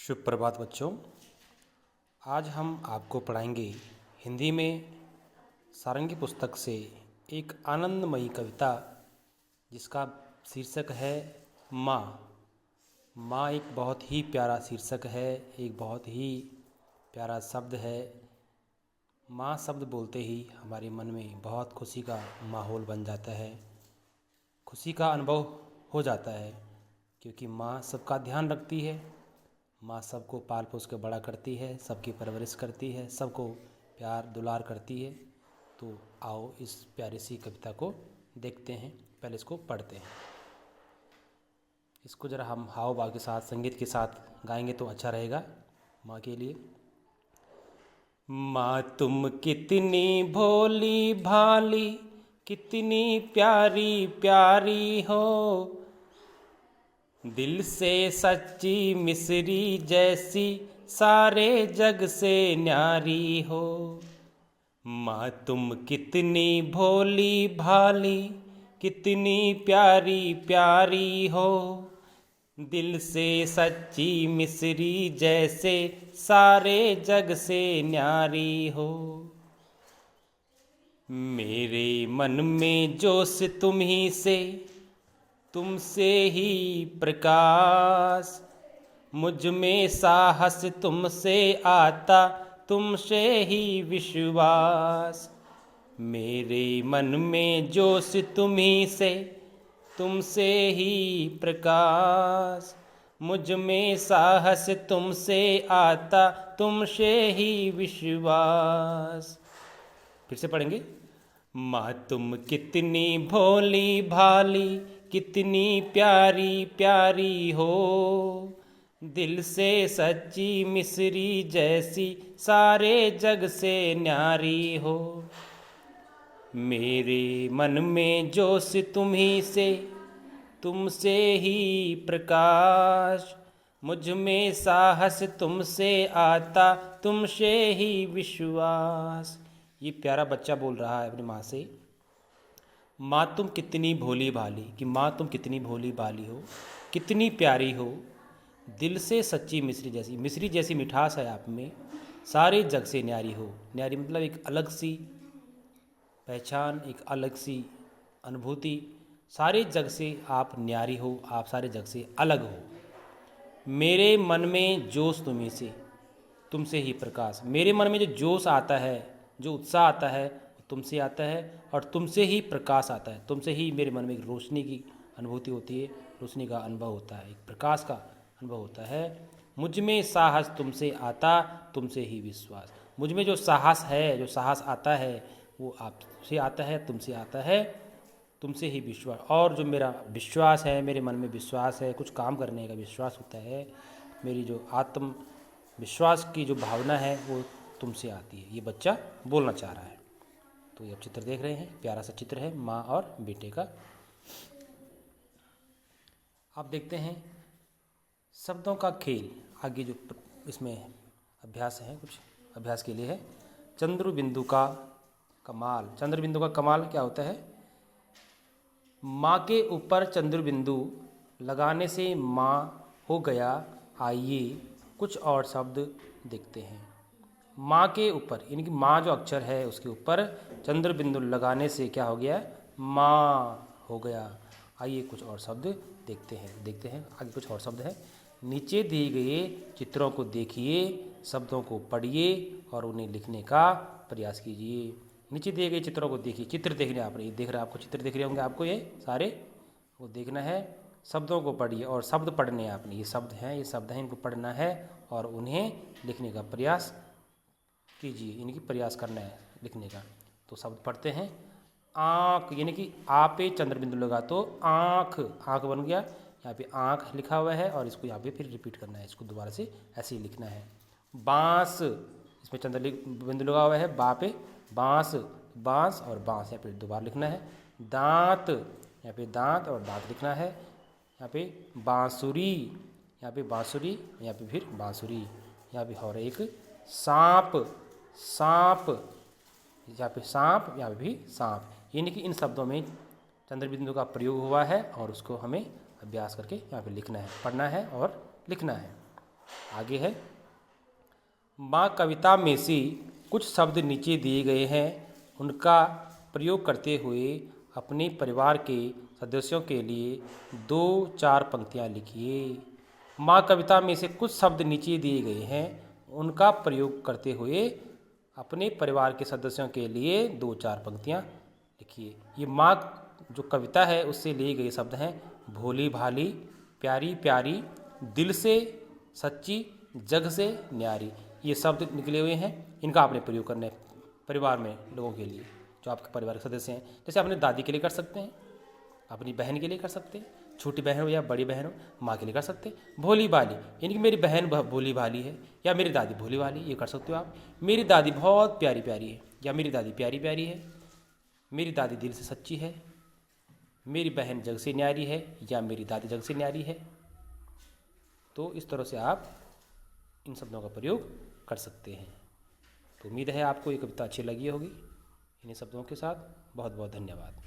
शुभ प्रभात बच्चों। आज हम आपको पढ़ाएंगे हिंदी में सारंगी पुस्तक से एक आनंदमयी कविता जिसका शीर्षक है माँ। माँ एक बहुत ही प्यारा शीर्षक है, एक बहुत ही प्यारा शब्द है। माँ शब्द बोलते ही हमारे मन में बहुत खुशी का माहौल बन जाता है, खुशी का अनुभव हो जाता है, क्योंकि माँ सबका ध्यान रखती है। माँ सबको पाल पोस के बड़ा करती है, सबकी परवरिश करती है, सबको प्यार दुलार करती है। तो आओ इस प्यारी सी कविता को देखते हैं, पहले इसको पढ़ते हैं। इसको ज़रा हम हाव भाव के साथ संगीत के साथ गाएंगे तो अच्छा रहेगा माँ के लिए। माँ तुम कितनी भोली भाली, कितनी प्यारी प्यारी हो, दिल से सच्ची मिसरी जैसी सारे जग से न्यारी हो। माँ तुम कितनी भोली भाली, कितनी प्यारी प्यारी हो, दिल से सच्ची मिसरी जैसे सारे जग से न्यारी हो। मेरे मन में जोश तुम्ही से, तुमसे ही प्रकाश, मुझ में साहस तुमसे आता, तुमसे ही विश्वास। मेरे मन में जोश तुम्ही से, तुमसे ही प्रकाश, मुझ में साहस तुमसे आता, तुमसे ही विश्वास। फिर से पढ़ेंगे। माँ तुम कितनी भोली भाली, कितनी प्यारी प्यारी हो, दिल से सच्ची मिसरी जैसी सारे जग से न्यारी हो। मेरे मन में जोश तुम्ही से, तुमसे ही प्रकाश, मुझ में साहस तुमसे आता, तुमसे ही विश्वास। ये प्यारा बच्चा बोल रहा है अपनी माँ से। माँ तुम कितनी भोली भाली, कि माँ तुम कितनी भोली भाली हो, कितनी प्यारी हो, दिल से सच्ची मिश्री जैसी मिठास है आप में, सारे जग से न्यारी हो। न्यारी मतलब एक अलग सी पहचान, एक अलग सी अनुभूति। सारे जग से आप न्यारी हो, आप सारे जग से अलग हो। मेरे मन में जोश तुम्ही से, तुमसे ही प्रकाश। मेरे मन में जो जोश आता है, जो उत्साह आता है, तुमसे आता है, और तुमसे ही प्रकाश आता है। तुमसे ही मेरे मन में एक रोशनी की अनुभूति होती है, रोशनी का अनुभव होता है, एक प्रकाश का अनुभव होता है। मुझ में साहस तुमसे आता, तुमसे ही विश्वास। मुझ में जो साहस है, जो साहस आता है, वो आपसे आता है, तुमसे आता है, तुमसे ही विश्वास। और जो मेरा विश्वास है, मेरे मन में विश्वास है, कुछ काम करने का विश्वास होता है, मेरी जो आत्म विश्वास की जो भावना है वो तुमसे आती है। ये बच्चा बोलना चाह रहा है। तो ये आप चित्र देख रहे हैं, प्यारा सा चित्र है माँ और बेटे का। आप देखते हैं शब्दों का खेल। आगे जो इसमें अभ्यास है, कुछ अभ्यास के लिए है। चंद्र बिंदु का कमाल। चंद्र बिंदु का कमाल क्या होता है? माँ के ऊपर चंद्र बिंदु लगाने से माँ हो गया। आइए कुछ और शब्द देखते हैं। माँ के ऊपर, यानी कि माँ जो अक्षर है उसके ऊपर चंद्र बिंदु लगाने से क्या हो गया? माँ हो गया। आइए कुछ और शब्द देखते हैं। आगे कुछ और शब्द है। नीचे दिए गए चित्रों को देखिए, शब्दों को पढ़िए और उन्हें लिखने का प्रयास कीजिए। नीचे दिए गए चित्रों को देखिए। चित्र देखने आपने, ये देख रहे आपको, चित्र देख रहे होंगे आपको, ये सारे वो देखना है। शब्दों को पढ़िए और शब्द पढ़ने हैं आपने। ये शब्द हैं, इनको पढ़ना है और उन्हें लिखने का प्रयास कीजिए। यानी कि प्रयास करना है लिखने का। तो शब्द पढ़ते हैं। आँख, यानी कि आ पे चंद्र बिंदु लगा तो आँख, आँख बन गया। यहाँ पे आँख लिखा हुआ है और इसको यहाँ पे फिर रिपीट करना है, इसको दोबारा से ऐसे ही लिखना है। बाँस, इसमें चंद्र बिंदु लगा हुआ है, बा पे बाँस, बाँस और बाँस यहाँ पे दोबारा लिखना है। दाँत, यहाँ पे दाँत और दाँत लिखना है। यहाँ पे बाँसुरी, यहाँ पे बाँसुरी, यहाँ पे फिर बाँसुरी, यहाँ पे और एक सांप, सांप, यहाँ पे सांप, यहाँ पे भी सांप। यानी कि इन शब्दों में चंद्र बिंदु का प्रयोग हुआ है और उसको हमें अभ्यास करके यहाँ पे लिखना है, पढ़ना है और लिखना है। आगे है, माँ कविता में से कुछ शब्द नीचे दिए गए हैं, उनका प्रयोग करते हुए अपने परिवार के सदस्यों के लिए 2-4 पंक्तियाँ लिखिए। माँ कविता में से कुछ शब्द नीचे दिए गए हैं, उनका प्रयोग करते हुए अपने परिवार के सदस्यों के लिए 2-4 पंक्तियाँ लिखिए। ये माँ जो कविता है उससे लिए गए शब्द हैं भोली भाली, प्यारी प्यारी, दिल से, सच्ची, जग से न्यारी। ये शब्द निकले हुए हैं, इनका आपने प्रयोग करना है परिवार में लोगों के लिए जो आपके परिवार के सदस्य हैं। जैसे अपने दादी के लिए कर सकते हैं, अपनी बहन के लिए कर सकते हैं, छोटी बहन हो या बड़ी बहन हो, माँ के लिए कर सकते हैं। भोली भाली यानी कि मेरी बहन भोली भाली है, या मेरी दादी भोली भाली, ये कर सकते हो आप। मेरी दादी बहुत प्यारी प्यारी है, या मेरी दादी प्यारी प्यारी है। मेरी दादी दिल से सच्ची है, मेरी बहन जग से न्यारी है, या मेरी दादी जग से न्यारी है। तो इस तरह से आप इन शब्दों का प्रयोग कर सकते हैं। तो उम्मीद है आपको ये कविता अच्छी लगी होगी। इन्हीं शब्दों के साथ बहुत बहुत धन्यवाद।